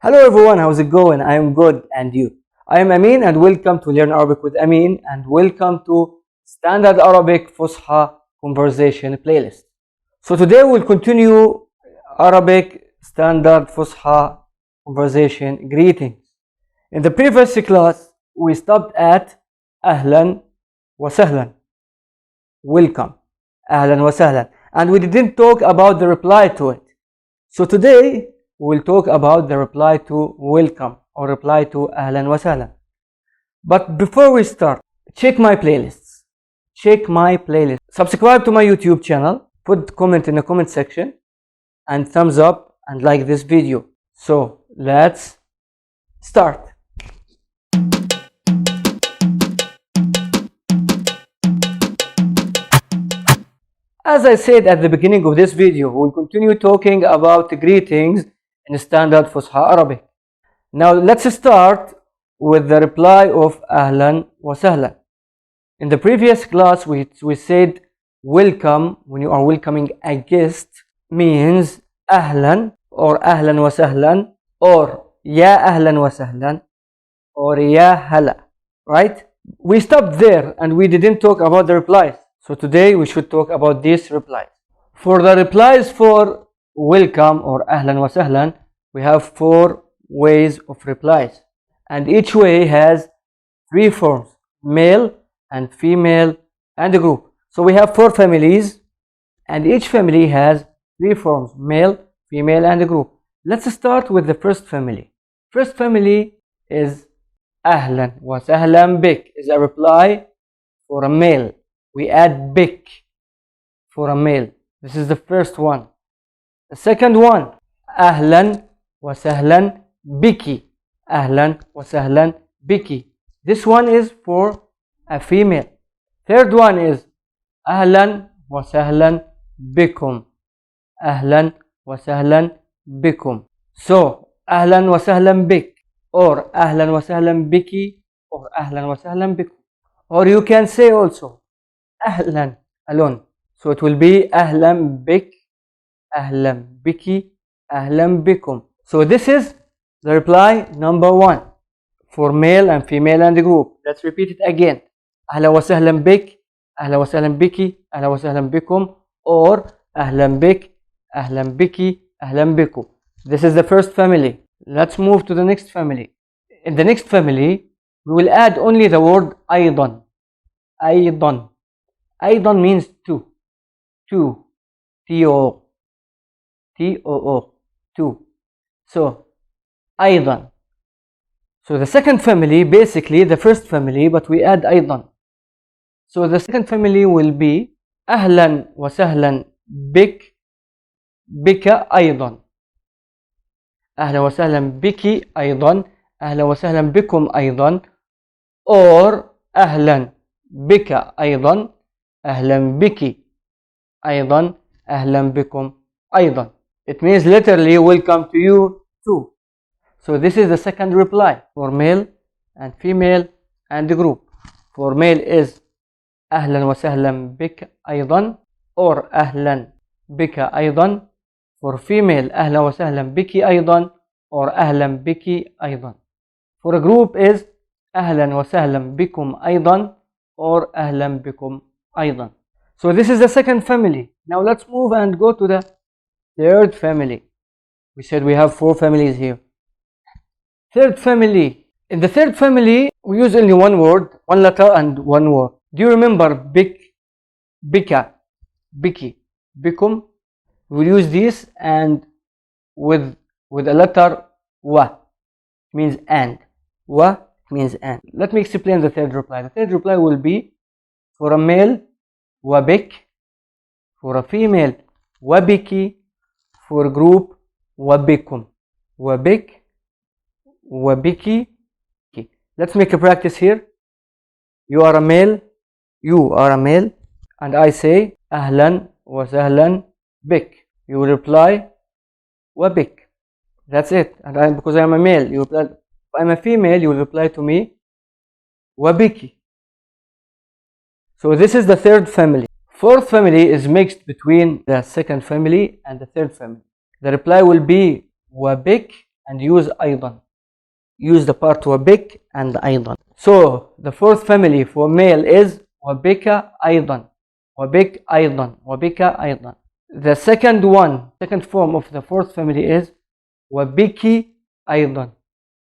Hello everyone, how's it going? I am good, and you? I am Amin, and welcome to Learn Arabic with Amin, and welcome to Standard Arabic Fusha Conversation playlist. So today we'll continue Arabic Standard Fusha Conversation greetings. In the previous class, we stopped at Ahlan wa Sahlan, welcome, Ahlan wa Sahlan, and we didn't talk about the reply to it. So today we'll talk about the reply to welcome or reply to Ahlan wa Sahlan. But before we start, check my playlists. Subscribe to my YouTube channel, put comment in the comment section, and thumbs up and like this video. So let's start. As I said at the beginning of this video, we'll continue talking about greetings in Standard Fusha Arabic. Now let's start with the reply of Ahlan wa Sahlan. In the previous class we said welcome, when you are welcoming a guest, means Ahlan or Ahlan wa Sahlan or Ya Ahlan wa Sahlan or Ya Hala, right? We stopped there and we didn't talk about the replies. So today we should talk about these replies. For the replies for welcome or Ahlan wa Sahlan, we have 4 ways of replies, and each way has 3 forms: male and female and a group. So we have 4 families, and each family has 3 forms: male, female and a group. Let's start with the first family. First family is Ahlan wa Sahlan bik, is a reply for a male. We add bik for a male. This is the first one. The second one, Ahlan wa Sahlan biki. Ahlan wa Sahlan biki. This one is for a female. Third one is Ahlan wa Sahlan bikum. Ahlan wa Sahlan bikum. So Ahlan wa Sahlan bik, or Ahlan wa Sahlan biki, or Ahlan wa Sahlan bikum. Or you can say also Ahlan alone. So it will be Ahlan bik, Ahlan biki, Ahlan bikum. So this is the reply number 1 for male and female and the group. Let's repeat it again. Ahlan wa Sahlan bik, Ahlan wa Sahlan biki, Ahlan wa Sahlan bikum, or Ahlan bik, Ahlan biki, Ahlan bikum. This is the first family. Let's move to the next family. In the next family, we will add only the word أيضا. أيضا. أيضا means two. Two. T-O. T-O-O. Two. So أيضا. So the second family, basically the first family, but we add أيضا. So the second family will be أهلا وسهلا بك, بك أيضا. أهلا وسهلا بك أيضا, أهلا وسهلا بكم أيضا, or أهلا بك أيضا, أهلا بك أيضا, أهلا بكم أيضا. It means literally welcome to you too. So this is the second reply for male and female and the group. For male is أهلا وسهلا بك أيضا, or أهلا بك أيضا. For female أهلا وسهلا بك أيضا, or أهلا بك أيضا. For a group is أهلا وسهلا بكم أيضا, or أهلا بكم أيضا. So this is the second family. Now let's move and go to the third family. We said we have 4 families here. Third family. In the third family, we use only one word, one letter and one word. Do you remember bik, bika, biki, bikum? We use this and with a letter wa, means and. Wa means and. Let me explain the third reply. The third reply will be for a male wabik, for a female wabiki, for a group wabikum. Wabik, wabiki. Let's make a practice here. You are a male, and I say Ahlan wa Sahlan bik. You will reply wabik. That's it. And because I am a male, you reply. If I'm a female, you will reply to me wabiki. So this is the third family. Fourth family is mixed between the second family and the third family. The reply will be wabik and use أيضا. Use the part وبك and أيضا. So the fourth family for male is وبك أيضا. وبك أيضا. وبك أيضا. The second form of the fourth family is وبك أيضا.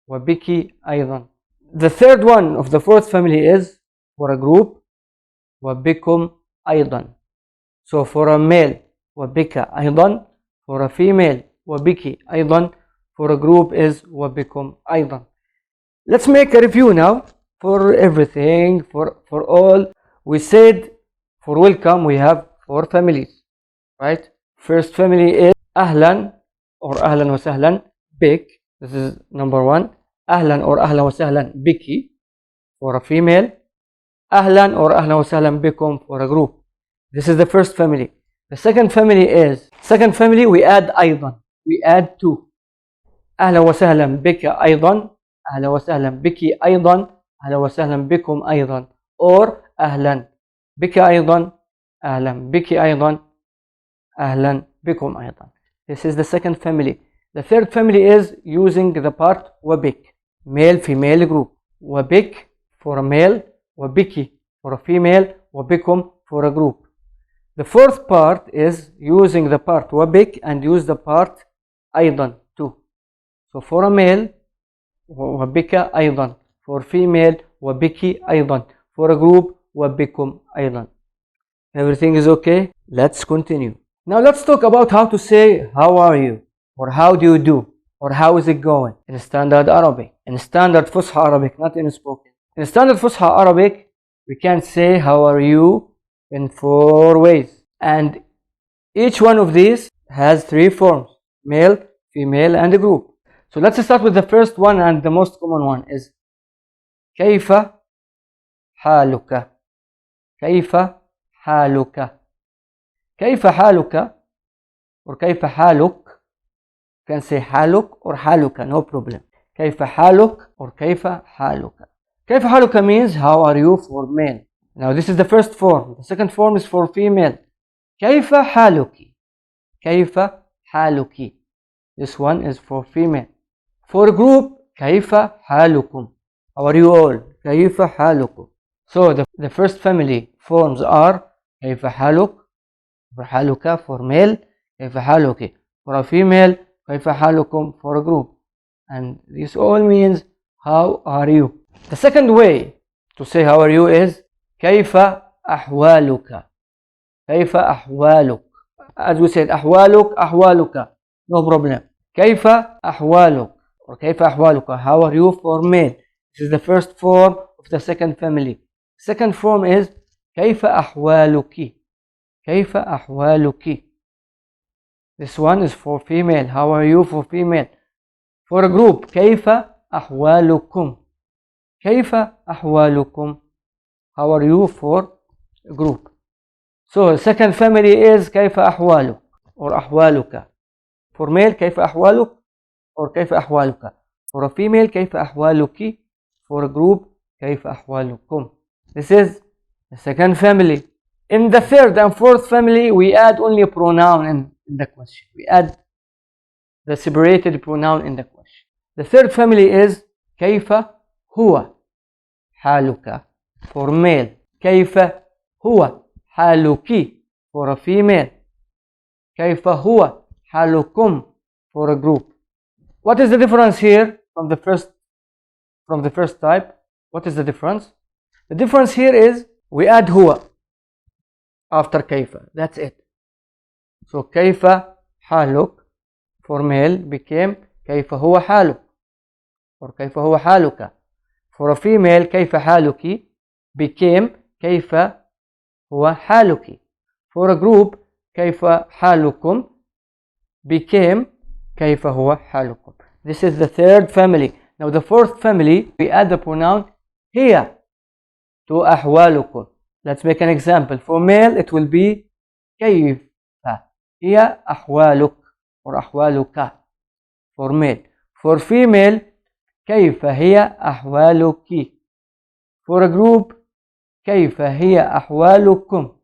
وبك أيضا. The third one of the fourth family is for a group وبكم أيضا. So for a male وبك أيضا, for a female وبك أيضا, for a group is وبكم أيضا. Let's make a review now for everything, for all. We said for welcome we have 4 families, right? First family is أهلا or أهلا وسهلا بك. This is number 1. أهلا or أهلا وسهلا بك for a female. أهلا or أهلا وسهلا بكم for a group. This is the first family. The second family we add أيضا. We add 2. أهلا وسهلا بك أيضا. أهلا وسهلا بك أيضا. أهلا وسهلا بكم أيضا. Or أهلا بك أيضا. أهلا بك أيضا. أهلا بكم أيضا. This is the second family. The third family is using the part وبك. Male female group. وبك for a male. وبك for a female. وبكم for a group. The fourth part is using the part وبك and use the part أيضا too. So for a male وبك أيضا. For female وبك أيضا. For a group وبكم أيضا. Everything is okay? Let's continue. Now let's talk about how to say how are you, or how do you do, or how is it going in standard Arabic. In standard Fusha Arabic, not in spoken. In standard Fusha Arabic, we can say how are you in 4 ways. And each one of these has 3 forms: male, female, and a group. So let's start with the first one, and the most common one is كيف حالك. كيف حالك. كيف حالك or كيف حالك. You can say حالك or حالك, no problem. كيف حالك or كيف حالك. كيف حالك means how are you for male. Now this is the first form. The second form is for female. كيف حالك. كيف حالك. This one is for female. For group, كيف حالكم. How are you all? كيف حالكم. So the first family forms are كيف حالك for حالك for male. كيف حالك for a female. كيف حالكم for a group. And this all means how are you. The second way to say how are you is كيف أحوالك. كيف أحوالك. As we said أحوالك أحوالك, no problem. كيف أحوالك or كيف أحوالك. How are you for male. This is the first form of the second family. Second form is كيف أحوالك. كيف أحوالك. This one is for female. How are you for female. For a group, كيف أحوالكم. كيف أحوالكم. How are you for a group. So the second family is كيف أحوالك or أحوالك. For male, كيف أحوالك or كيف أحوالك. For a female, كيف أحوالك. For a group, كيف أحوالكم. This is the second family. In the third and fourth family, we add only a pronoun in the question. We add the separated pronoun in the question. The third family is كيف هو حالك for male. كيف هو حالك for a female. كيف هو حالكم for a group. What is the difference here from the first type? What is the difference? The difference here is we add هو after كيف. That's it. So كيف حالك for male became كيف هو حالك or كيف هو حالك. For a female, كيف حالك became كيف هو حالك. For a group, كيف حالكم became كيف هو حالكم. This is the third family. Now the fourth family, we add the pronoun هي to أحوالكم. Let's make an example. For male, it will be كيف هي أحوالك or أحوالك for male. For female, كيف هي أحوالك. For a group, كيف هي أحوالكم.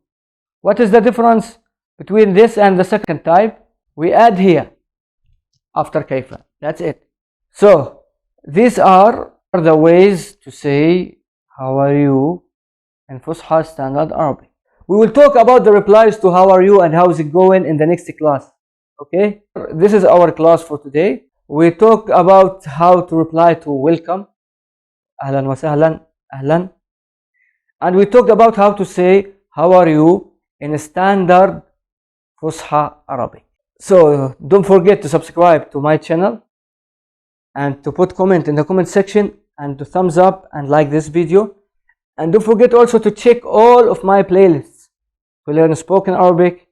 What is the difference between this and the second type? We add here after كيف. That's it. So these are the ways to say how are you in Fusha Standard Arabic. We will talk about the replies to how are you and how is it going in the next class. Okay, this is our class for today. We talk about how to reply to welcome, ahlan wa sahlan, ahlan, and we talked about how to say how are you in standard Fusha Arabic. So don't forget to subscribe to my channel and to put comment in the comment section and to thumbs up and like this video, and don't forget also to check all of my playlists to learn spoken Arabic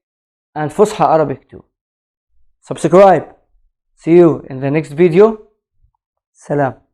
and Fusha Arabic too. Subscribe. See you in the next video. Salam.